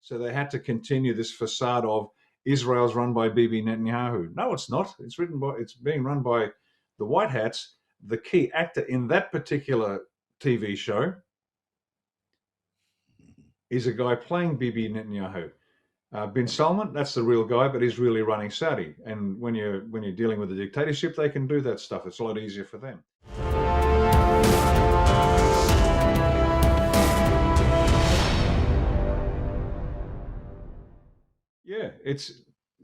So they had to continue this facade of Israel's run by Bibi Netanyahu. No, it's not. It's being run by the White Hats. The key actor in that particular TV show is a guy playing Bibi Netanyahu. Bin Salman, that's the real guy, but he's really running Saudi. And when you're dealing with a dictatorship, they can do that stuff. It's a lot easier for them. Yeah,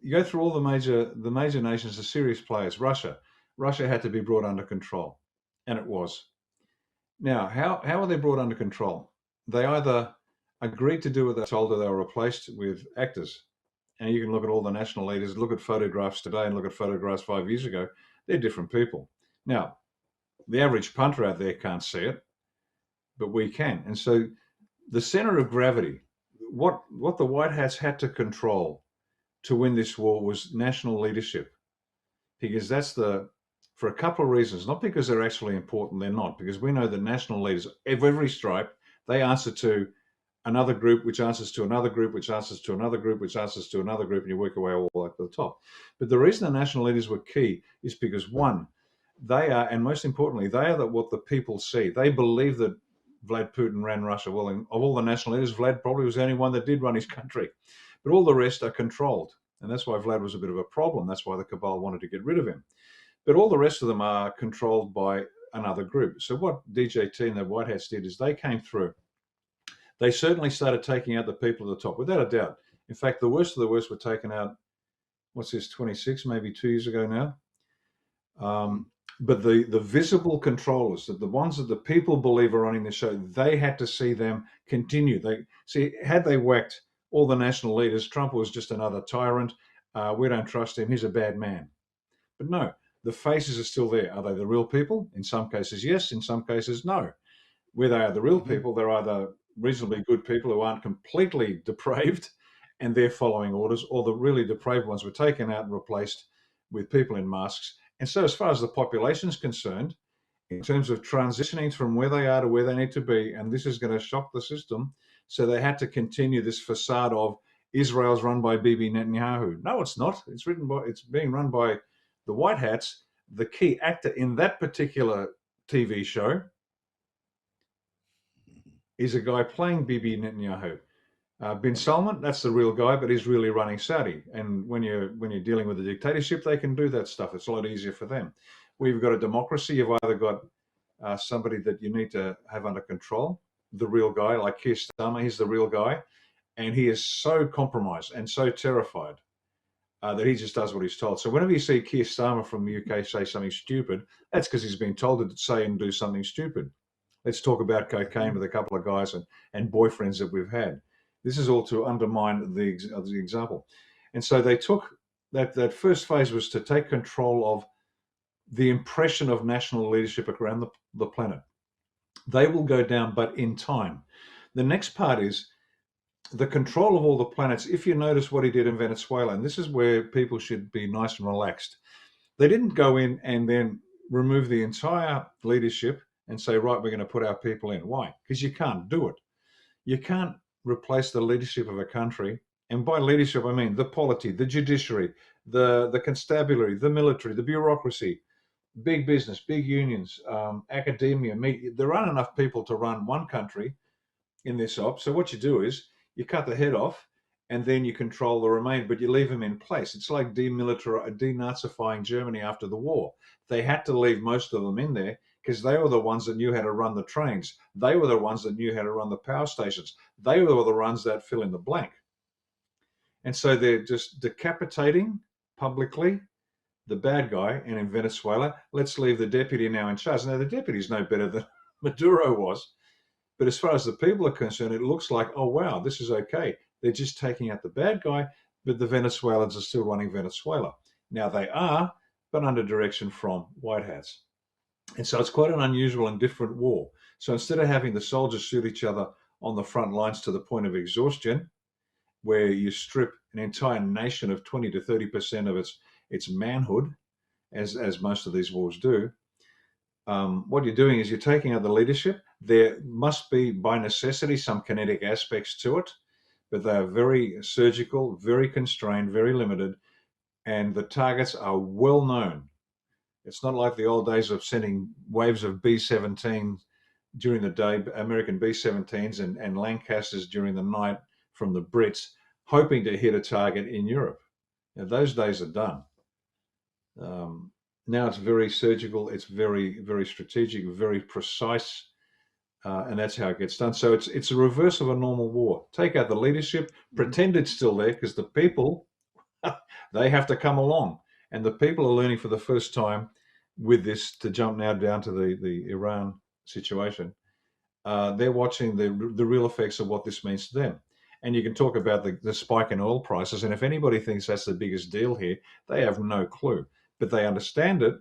you go through all the major nations, the serious players. Russia had to be brought under control, and it was. Now, how are they brought under control? They either agreed to do what they told, or they were replaced with actors. And you can look at all the national leaders, look at photographs today and look at photographs 5 years ago. They're different people. Now, the average punter out there can't see it, but we can. And so the center of gravity, what the White Hats had to control to win this war was national leadership. Because for a couple of reasons, not because they're actually important, they're not, because we know that national leaders of every stripe, they answer to another group, which answers to another group, which answers to another group, which answers to another group, and you work your way all the way to the top. But the reason the national leaders were key is because, one, they are, and most importantly, they are what the people see. They believe that Vlad Putin ran Russia. Well, of all the national leaders, Vlad probably was the only one that did run his country. But all the rest are controlled. And that's why Vlad was a bit of a problem. That's why the cabal wanted to get rid of him. But all the rest of them are controlled by another group. So what DJT and the White Hats did is they came through. They certainly started taking out the people at the top, without a doubt. In fact, the worst of the worst were taken out, 26, maybe 2 years ago now. But the visible controllers, the ones that the people believe are running the show, they had to see them continue. Had they whacked all the national leaders, Trump was just another tyrant. We don't trust him. He's a bad man. But no, the faces are still there. Are they the real people? In some cases, yes. In some cases, no. Where they are the real people, they're either reasonably good people who aren't completely depraved and they're following orders, or the really depraved ones were taken out and replaced with people in masks. And so as far as the population is concerned, in terms of transitioning from where they are to where they need to be, and this is going to shock the system, so they had to continue this facade of Israel's run by Bibi Netanyahu. No, it's not. It's being run by the White Hats. The key actor in that particular TV show is a guy playing Bibi Netanyahu. Bin Salman, that's the real guy, but he's really running Saudi. And when you're dealing with a dictatorship, they can do that stuff. It's a lot easier for them. We've got a democracy. You've either got somebody that you need to have under control, the real guy, like Keir Starmer. He's the real guy, and he is so compromised and so terrified that he just does what he's told. So whenever you see Keir Starmer from the UK say something stupid, that's because he's been told to say and do something stupid. Let's talk about cocaine with a couple of guys and boyfriends that we've had. This is all to undermine the example. And so they took that first phase was to take control of the impression of national leadership around the planet. They will go down, but in time. The next part is the control of all the planets. If you notice what he did in Venezuela, and this is where people should be nice and relaxed, they didn't go in and then remove the entire leadership and say, right, we're going to put our people in. Why? Because you can't do it. You can't replace the leadership of a country. And by leadership, I mean the polity, the judiciary, the constabulary, the military, the bureaucracy, big business, big unions, academia. There aren't enough people to run one country in this op. So what you do is you cut the head off and then you control the remainder, but you leave them in place. It's like denazifying Germany after the war. They had to leave most of them in there because they were the ones that knew how to run the trains. They were the ones that knew how to run the power stations. They were the ones that fill in the blank. And so they're just decapitating publicly the bad guy. And in Venezuela, let's leave the deputy now in charge. Now, the deputy's no better than Maduro was. But as far as the people are concerned, it looks like, oh, wow, this is okay. They're just taking out the bad guy, but the Venezuelans are still running Venezuela. Now, they are, but under direction from White Hats. And so it's quite an unusual and different war. So instead of having the soldiers shoot each other on the front lines to the point of exhaustion, where you strip an entire nation of 20 to 30% of its manhood, as most of these wars do, what you're doing is you're taking out the leadership. There must be, by necessity, some kinetic aspects to it, but they are very surgical, very constrained, very limited, and the targets are well known. It's not like the old days of sending waves of B-17 during the day, American B-17s and Lancasters during the night from the Brits, hoping to hit a target in Europe. Now, those days are done. Now it's very surgical, it's very, very strategic, very precise, and that's how it gets done. So it's a reverse of a normal war. Take out the leadership, pretend it's still there, because the people, they have to come along. And the people are learning for the first time with this, to jump now down to the Iran situation. They're watching the real effects of what this means to them. And you can talk about the spike in oil prices. And if anybody thinks that's the biggest deal here, they have no clue. But they understand it.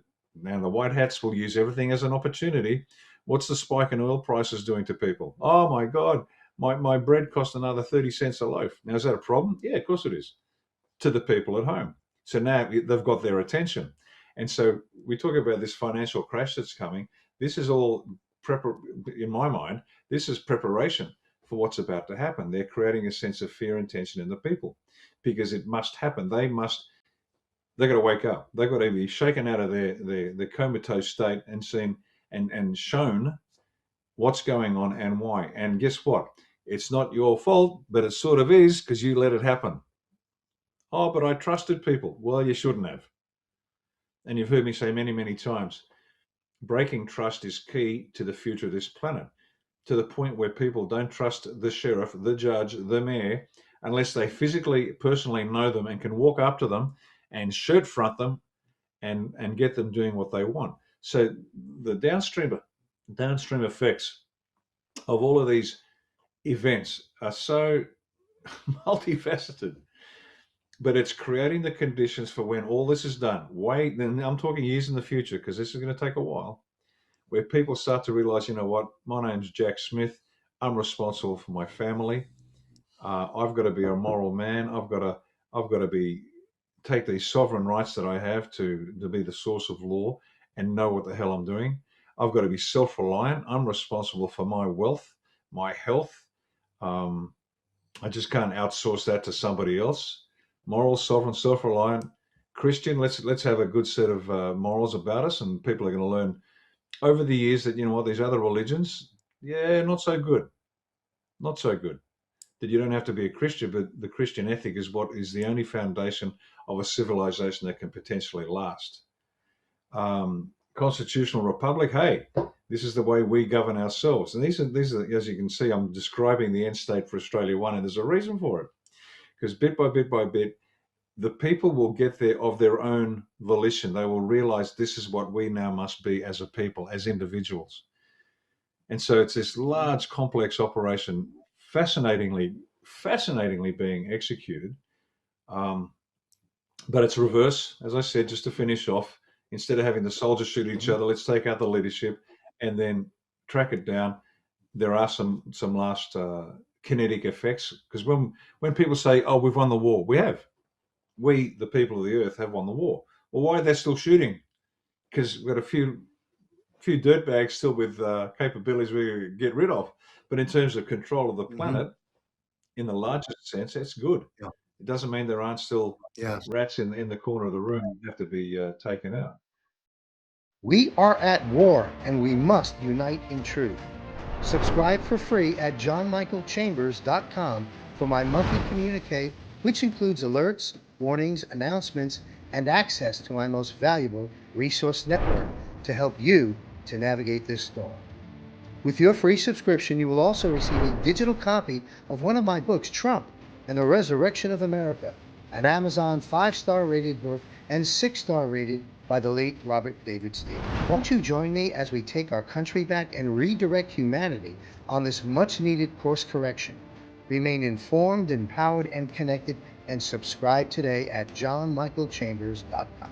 And the white hats will use everything as an opportunity. What's the spike in oil prices doing to people? Oh my God, my bread cost another 30 cents a loaf. Now, is that a problem? Yeah, of course it is, to the people at home. So now they've got their attention. And so we talk about this financial crash that's coming. This is all, in my mind, this is preparation for what's about to happen. They're creating a sense of fear and tension in the people, because it must happen. They've got to wake up. They've got to be shaken out of their comatose state and seen and shown what's going on and why. And guess what? It's not your fault, but it sort of is, because you let it happen. Oh, but I trusted people. Well, you shouldn't have. And you've heard me say many, many times, breaking trust is key to the future of this planet, to the point where people don't trust the sheriff, the judge, the mayor, unless they physically, personally know them and can walk up to them and shirt front them and get them doing what they want. So the downstream effects of all of these events are so multifaceted, but it's creating the conditions for when all this is done. Then I'm talking years in the future, because this is going to take a while, where people start to realize, you know what, my name's Jack Smith. I'm responsible for my family. I've got to be a moral man. I've got to take these sovereign rights that I have to be the source of law and know what the hell I'm doing. I've got to be self-reliant. I'm responsible for my wealth, my health. I just can't outsource that to somebody else. Moral, sovereign, self-reliant, Christian. Let's have a good set of morals about us, and people are going to learn over the years that, you know what, these other religions, yeah, not so good, not so good. That you don't have to be a Christian, but the Christian ethic is what is the only foundation of a civilization that can potentially last. Constitutional republic, hey, this is the way we govern ourselves. And these are, as you can see, I'm describing the end state for Australia 1, and there's a reason for it. Because bit by bit by bit, the people will get there of their own volition. They will realize this is what we now must be as a people, as individuals. And so it's this large, complex operation, fascinatingly being executed. But it's reverse, as I said, just to finish off. Instead of having the soldiers shoot each other, let's take out the leadership and then track it down. There are some last kinetic effects, because when people say, "Oh, we've won the war," we have. We, the people of the earth, have won the war. Well, why are they still shooting? Because we've got a few dirtbags still with capabilities we get rid of. But in terms of control of the planet, in the largest sense, it's good. Yeah. It doesn't mean there aren't still Yes. rats in the corner of the room that have to be taken out. We are at war, and we must unite in truth. Subscribe for free at johnmichaelchambers.com for my monthly communique, which includes alerts, warnings, announcements, and access to my most valuable resource network to help you to navigate this storm. With your free subscription, you will also receive a digital copy of one of my books, Trump and the Resurrection of America, an Amazon 5-star rated book and 6-star rated by the late Robert David Steele. Won't you join me as we take our country back and redirect humanity on this much-needed course correction? Remain informed, empowered, and connected, and subscribe today at johnmichaelchambers.com.